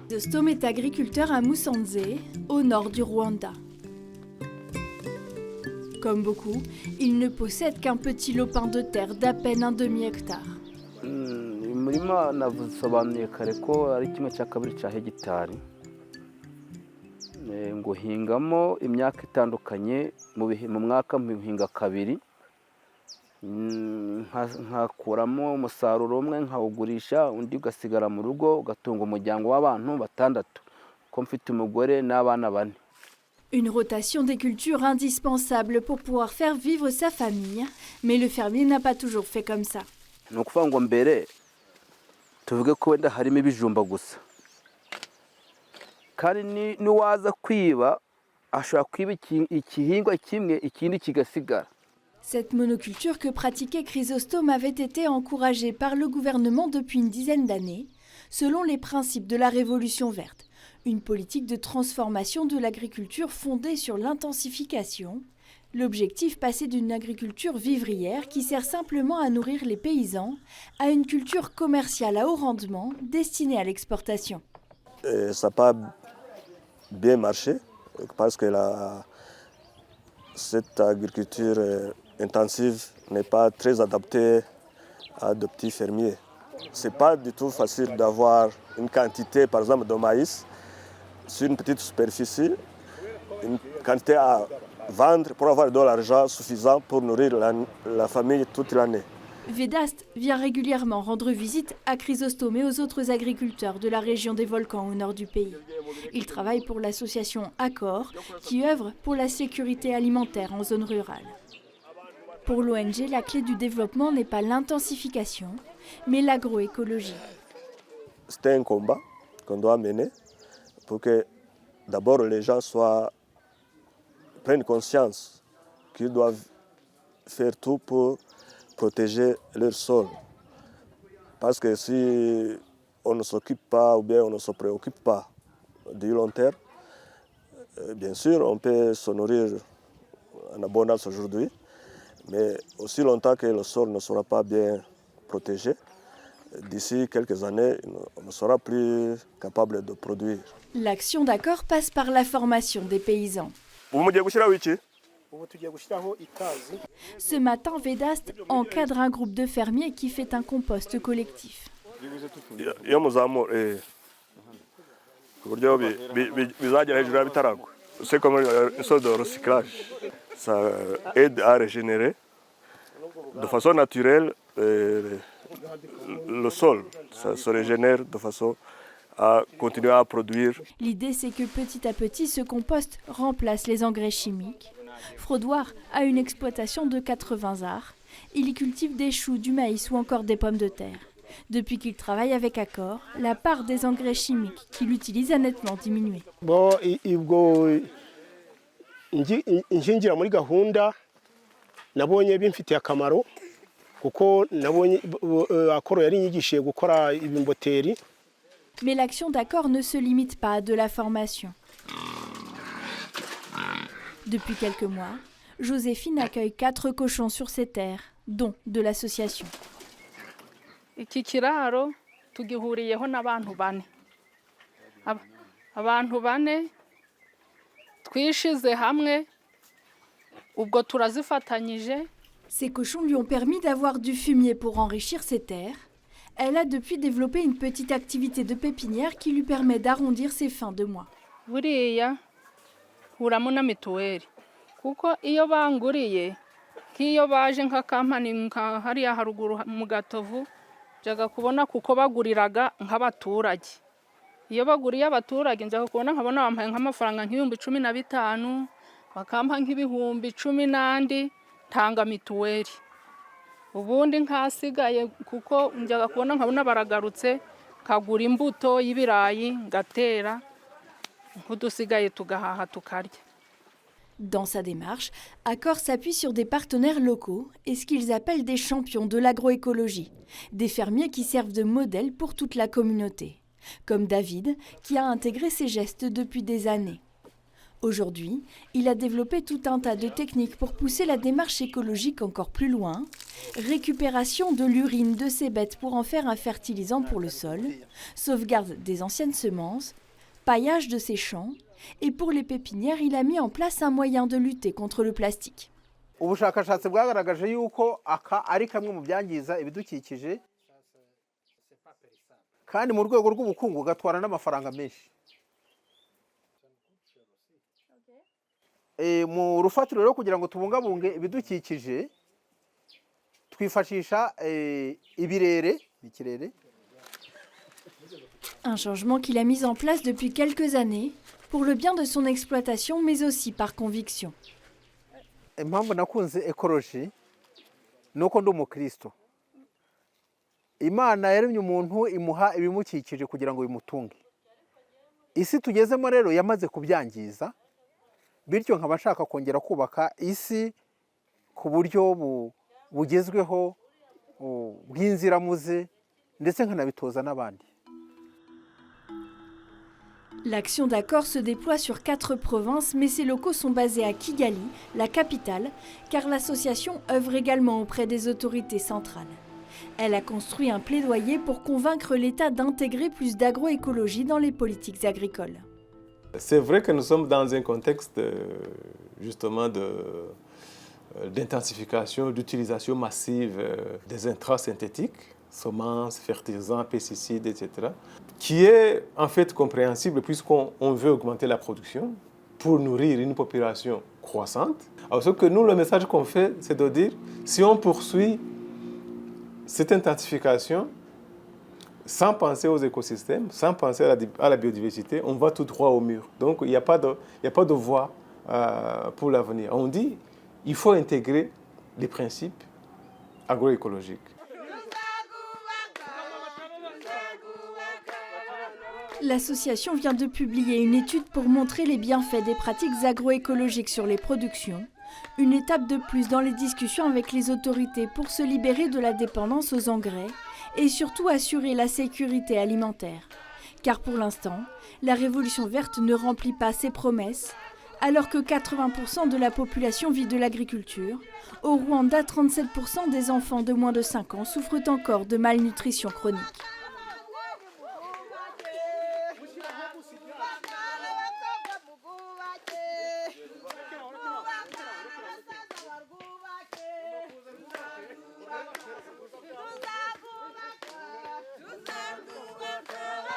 Chrysostome est agriculteur à Musanze, au nord du Rwanda. Comme beaucoup, il ne possède qu'un petit lopin de terre d'à peine un demi-hectare. Umurima navusobanuye kare ko ari kimwe cya kabiri cya hegitari ngo hingamo imyaka itandukanye mu mwaka mpinga kabiri nkakuramo umusaruro umwe nkawugurisha undi ugasigara mu rugo ugatunga umuryango w'abantu batandatu ko mfite umugore n'abana bane. Une rotation des cultures indispensable pour pouvoir faire vivre sa famille, mais le fermier n'a pas toujours fait comme ça. Ni ukuvuga ngo mbere tuvuge ko wenda harimo ibijumba gusa kandi niwaza kwiba ashobora kwiba igihingwa kimwe ikindi kigasigara. Cette monoculture que pratiquait Chrysostome avait été encouragée par le gouvernement depuis une dizaine d'années, selon les principes de la Révolution verte, une politique de transformation de l'agriculture fondée sur l'intensification. L'objectif passer d'une agriculture vivrière qui sert simplement à nourrir les paysans à une culture commerciale à haut rendement destinée à l'exportation. Ça n'a pas bien marché parce que cette agriculture intensive n'est pas très adaptée à de petits fermiers. Ce n'est pas du tout facile d'avoir une quantité, par exemple, de maïs sur une petite superficie, une quantité à vendre pour avoir de l'argent suffisant pour nourrir la famille toute l'année. Vedaste vient régulièrement rendre visite à Chrysostome et aux autres agriculteurs de la région des volcans au nord du pays. Il travaille pour l'association Accor qui œuvre pour la sécurité alimentaire en zone rurale. Pour l'ONG, la clé du développement n'est pas l'intensification, mais l'agroécologie. C'est un combat qu'on doit mener pour que d'abord les gens prennent conscience qu'ils doivent faire tout pour protéger leur sol. Parce que si on ne s'occupe pas ou bien on ne se préoccupe pas du long terme, bien sûr on peut se nourrir en abondance aujourd'hui, mais aussi longtemps que le sol ne sera pas bien protégé, d'ici quelques années, on ne sera plus capable de produire. L'action d'Accor passe par la formation des paysans. Ce matin, Vedaste encadre un groupe de fermiers qui fait un compost collectif. C'est comme une sorte de recyclage. Ça aide à régénérer de façon naturelle le sol. Ça se régénère de façon à continuer à produire. L'idée, c'est que petit à petit, ce compost remplace les engrais chimiques. Frodoir a une exploitation de 80 arts. Il y cultive des choux, du maïs ou encore des pommes de terre. Depuis qu'il travaille avec Accor, la part des engrais chimiques qu'il utilise a nettement diminué. Mais l'action d'Accor ne se limite pas à de la formation. Depuis quelques mois, Joséphine accueille 4 cochons sur ses terres, dont de l'association. Iki kiraro tugihuriyeho n'abantu bane. Abantu bane twishize hamwe ubwo turazifatanyije. Ces cochons lui ont permis d'avoir du fumier pour enrichir ses terres. Elle a depuis développé une petite activité de pépinière qui lui permet d'arrondir ses fins de mois. Buriya uramo na mituweli kuko iyo banguriye nk'iyo baje nka kampani nka hariya haruguru mu Gatovu jaga kubona kuko baguriraga nk'abaturage. Iyo baguriye abaturage njaga kubona nkabona bampaye nk'amafaranga nk'ibihumbi 15 bakampa nk'ibihumbi 10 n'andi tanga mituweli. Ubundi nkasigaye kuko njaga kubona nkabona baragarutse kagura imbuto y'ibirayi ngatera nkudusigaye tugahaha tukarya. Dans sa démarche, Accor s'appuie sur des partenaires locaux et ce qu'ils appellent des champions de l'agroécologie, des fermiers qui servent de modèle pour toute la communauté, comme David qui a intégré ces gestes depuis des années. Aujourd'hui, il a développé tout un tas de techniques pour pousser la démarche écologique encore plus loin. Récupération de l'urine de ces bêtes pour en faire un fertilisant pour le sol, sauvegarde des anciennes semences, paillage de ces champs, et pour les pépinières, il a mis en place un moyen de lutter contre le plastique. Ubushakashatsi bwagaragaje yuko aka ari kamwe mu byangiza ibidukikije kandi mu rwego rw'ubukungu gatwara n'amafaranga menshi. Mu rufatiro rero kugira ngo tubungabunge ibidukikije twifashisha ibirere n'ikirere. Un changement qu'il a mis en place depuis quelques années pour le bien de son exploitation mais aussi par conviction. Impamvu nakunze ekoloji nuko ndi umukristo. Imana yaremye umuntu imuha ibimukikije kugira ngo bimutunge. Isi tugezemo rero yamaze kubyangiza, bityo nkaba nshaka kongera kubaka isi ku buryo bugezweho bw'inziramuze ndetse nkanabitoza n'abandi. L'action d'accord se déploie sur 4 provinces, mais ses locaux sont basés à Kigali, la capitale, car l'association œuvre également auprès des autorités centrales. Elle a construit un plaidoyer pour convaincre l'État d'intégrer plus d'agroécologie dans les politiques agricoles. C'est vrai que nous sommes dans un contexte justement d'intensification, d'utilisation massive des intrants synthétiques, semences, fertilisants, pesticides, etc., qui est en fait compréhensible puisqu'on veut augmenter la production pour nourrir une population croissante. Alors ce que nous, le message qu'on fait, c'est de dire, si on poursuit cette intensification, sans penser aux écosystèmes, sans penser à la biodiversité, on va tout droit au mur. Donc il n'y a pas de voie pour l'avenir. On dit qu'il faut intégrer les principes agroécologiques. L'association vient de publier une étude pour montrer les bienfaits des pratiques agroécologiques sur les productions, une étape de plus dans les discussions avec les autorités pour se libérer de la dépendance aux engrais et surtout assurer la sécurité alimentaire. Car pour l'instant, la Révolution verte ne remplit pas ses promesses, alors que 80% de la population vit de l'agriculture. Au Rwanda, 37% des enfants de moins de 5 ans souffrent encore de malnutrition chronique.